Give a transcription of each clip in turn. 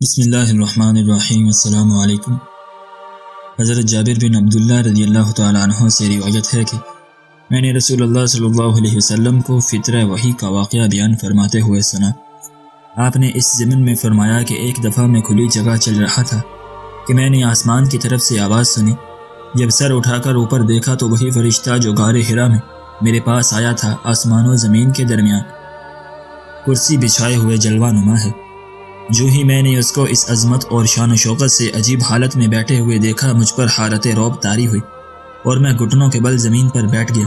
بسم اللہ الرحمن الرحیم۔ السلام علیکم۔ حضرت جابر بن عبداللہ رضی اللہ تعالیٰ عنہ سے روایت ہے کہ میں نے رسول اللہ صلی اللہ علیہ وسلم کو فطرہ وحی کا واقعہ بیان فرماتے ہوئے سنا۔ آپ نے اس ضمن میں فرمایا کہ ایک دفعہ میں کھلی جگہ چل رہا تھا کہ میں نے آسمان کی طرف سے آواز سنی۔ جب سر اٹھا کر اوپر دیکھا تو وہی فرشتہ جو غار حرا میں میرے پاس آیا تھا آسمان و زمین کے درمیان کرسی بچھائے ہوئے جلوہ نما ہے۔ جو ہی میں نے اس کو اس عظمت اور شان و شوکت سے عجیب حالت میں بیٹھے ہوئے دیکھا، مجھ پر حالت رعب طاری ہوئی اور میں گھٹنوں کے بل زمین پر بیٹھ گیا۔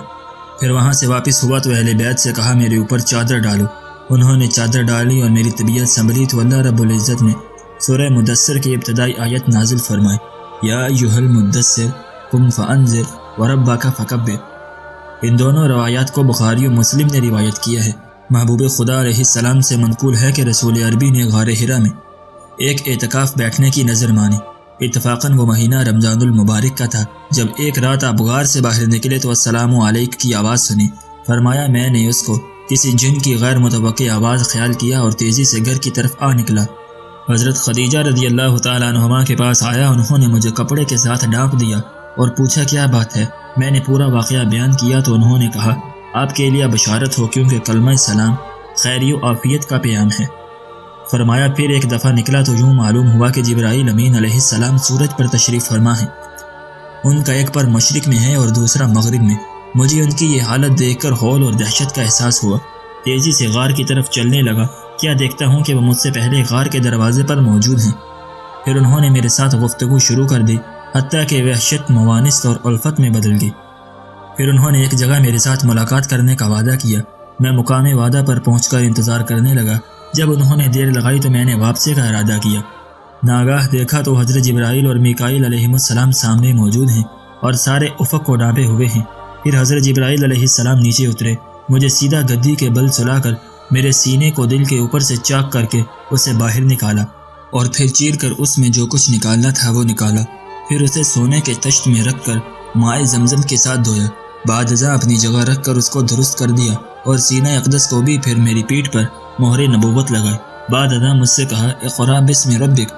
پھر وہاں سے واپس ہوا تو اہل بیت سے کہا میرے اوپر چادر ڈالو۔ انہوں نے چادر ڈالی اور میری طبیعت سنبھلی تو اللہ رب العزت نے سورہ مدثر کی ابتدائی آیت نازل فرمائی، یا ایھا المدثر قم فانذر وربک فکبر۔ ان دونوں روایات کو بخاری و مسلم نے روایت کیا ہے۔ محبوب خدا علیہ السلام سے منقول ہے کہ رسول عربی نے غار حرا میں ایک اعتکاف بیٹھنے کی نظر مانی۔ اتفاقاً وہ مہینہ رمضان المبارک کا تھا۔ جب ایک رات آپ غار سے باہر نکلے تو السلام علیک کی آواز سنی۔ فرمایا میں نے اس کو کسی جن کی غیر متوقع آواز خیال کیا اور تیزی سے گھر کی طرف آ نکلا۔ حضرت خدیجہ رضی اللہ تعالیٰ عنہما کے پاس آیا۔ انہوں نے مجھے کپڑے کے ساتھ ڈھانپ دیا اور پوچھا کیا بات ہے۔ میں نے پورا واقعہ بیان کیا تو انہوں نے کہا آپ کے لیے بشارت ہو، کیونکہ کلمہ سلام خیری و عافیت کا پیام ہے۔ فرمایا پھر ایک دفعہ نکلا تو یوں معلوم ہوا کہ جبرائیل امین علیہ السلام سورج پر تشریف فرما ہے۔ ان کا ایک پر مشرق میں ہے اور دوسرا مغرب میں۔ مجھے ان کی یہ حالت دیکھ کر ہول اور دہشت کا احساس ہوا۔ تیزی سے غار کی طرف چلنے لگا۔ کیا دیکھتا ہوں کہ وہ مجھ سے پہلے غار کے دروازے پر موجود ہیں۔ پھر انہوں نے میرے ساتھ گفتگو شروع کر دی، حتیٰ کہ وحشت موانست اور الفت میں بدل گئی۔ پھر انہوں نے ایک جگہ میرے ساتھ ملاقات کرنے کا وعدہ کیا۔ میں مقام وعدہ پر پہنچ کر انتظار کرنے لگا۔ جب انہوں نے دیر لگائی تو میں نے واپسی کا ارادہ کیا۔ ناگاہ دیکھا تو حضرت جبرائیل اور میکائیل علیہ السلام سامنے موجود ہیں اور سارے افق کو ڈانپے ہوئے ہیں۔ پھر حضرت جبرائیل علیہ السلام نیچے اترے، مجھے سیدھا گدی کے بل سلا کر میرے سینے کو دل کے اوپر سے چاک کر کے اسے باہر نکالا اور پھر چیر کر اس میں جو کچھ نکالنا تھا وہ نکالا۔ پھر اسے سونے کے تشت میں رکھ کر مائع زمزم کے ساتھ دھویا۔ بعد ازاں اپنی جگہ رکھ کر اس کو درست کر دیا اور سینہ اقدس کو بھی پھر میری پیٹھ پر مہر نبوت لگائی۔ بعد ازاں مجھ سے کہا اقرا بسم ربک،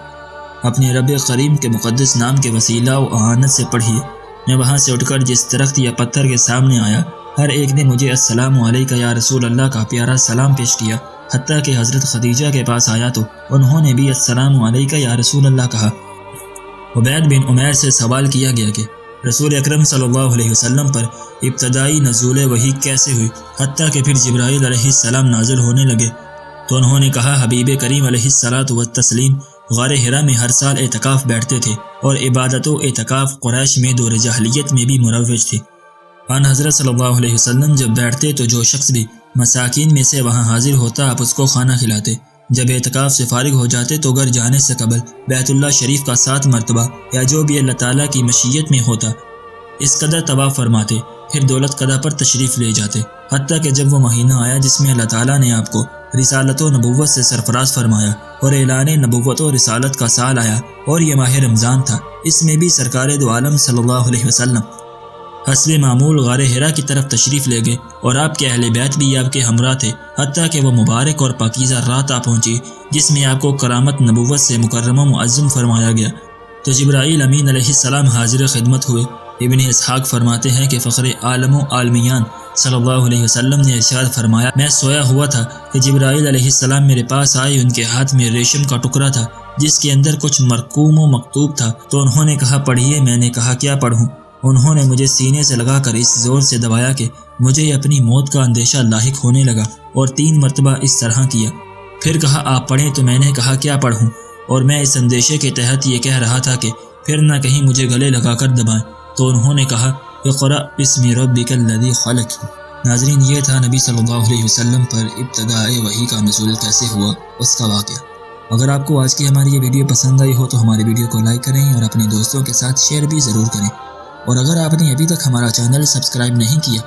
اپنے رب کریم کے مقدس نام کے وسیلہ و اعانت سے پڑھیے۔ میں وہاں سے اٹھ کر جس درخت یا پتھر کے سامنے آیا، ہر ایک نے مجھے السلام علیکہ یا رسول اللہ کا پیارا سلام پیش کیا۔ حتیٰ کہ حضرت خدیجہ کے پاس آیا تو انہوں نے بھی السلام علیکہ یا رسول اللہ کہا۔ عبید بن عمیر سے سوال کیا گیا کہ رسول اکرم صلی اللہ علیہ وسلم پر ابتدائی نزول وحی کیسے ہوئی، حتیٰ کہ پھر جبرائیل علیہ السلام نازل ہونے لگے؟ تو انہوں نے کہا حبیب کریم علیہ الصلاۃ والتسلیم غار حرا میں ہر سال اعتکاف بیٹھتے تھے اور عبادت و اعتکاف قریش میں دور جاہلیت میں بھی مروج تھی۔ ان حضرت صلی اللہ علیہ وسلم جب بیٹھتے تو جو شخص بھی مساکین میں سے وہاں حاضر ہوتا آپ اس کو کھانا کھلاتے۔ جب اعتکاف سے فارغ ہو جاتے تو گھر جانے سے قبل بیت اللہ شریف کا 7 مرتبہ یا جو بھی اللہ تعالیٰ کی مشیت میں ہوتا اس قدر طواف فرماتے، پھر دولت قدہ پر تشریف لے جاتے۔ حتیٰ کہ جب وہ مہینہ آیا جس میں اللہ تعالیٰ نے آپ کو رسالت و نبوت سے سرفراز فرمایا اور اعلان نبوت و رسالت کا سال آیا اور یہ ماہ رمضان تھا، اس میں بھی سرکار دو عالم صلی اللہ علیہ وسلم حسب معمول غار حرا کی طرف تشریف لے گئے اور آپ کے اہل بیت بھی آپ کے ہمراہ تھے، حتیٰ کہ وہ مبارک اور پاکیزہ رات آ پہنچی جس میں آپ کو کرامت نبوت سے مکرم و معظم فرمایا گیا۔ تو جبرائیل امین علیہ السلام حاضر خدمت ہوئے۔ ابن اسحاق فرماتے ہیں کہ فخر عالم و عالمیان صلی اللہ علیہ وسلم نے ارشاد فرمایا میں سویا ہوا تھا کہ جبرائیل علیہ السلام میرے پاس آئے۔ ان کے ہاتھ میں ریشم کا ٹکڑا تھا جس کے اندر کچھ مرقوم و مکتوب تھا، تو انہوں نے کہا پڑھیے۔ میں نے کہا کیا پڑھوں؟ انہوں نے مجھے سینے سے لگا کر اس زور سے دبایا کہ مجھے اپنی موت کا اندیشہ لاحق ہونے لگا اور 3 مرتبہ اس طرح کیا۔ پھر کہا آپ پڑھیں، تو میں نے کہا کیا پڑھوں؟ اور میں اس اندیشے کے تحت یہ کہہ رہا تھا کہ پھر نہ کہیں مجھے گلے لگا کر دبائیں۔ تو انہوں نے کہا اقرأ بسم ربک الذی خلق۔ ناظرین، یہ تھا نبی صلی اللہ علیہ وسلم پر ابتداء وحی کا نزول کیسے ہوا، اس کا واقعہ۔ اگر آپ کو آج کی ہماری یہ ویڈیو پسند آئی ہو تو ہماری ویڈیو کو لائک کریں اور اپنے دوستوں کے ساتھ شیئر بھی ضرور کریں، اور اگر آپ نے ابھی تک ہمارا چینل سبسکرائب نہیں کیا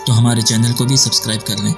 تو ہمارے چینل کو بھی سبسکرائب کر لیں۔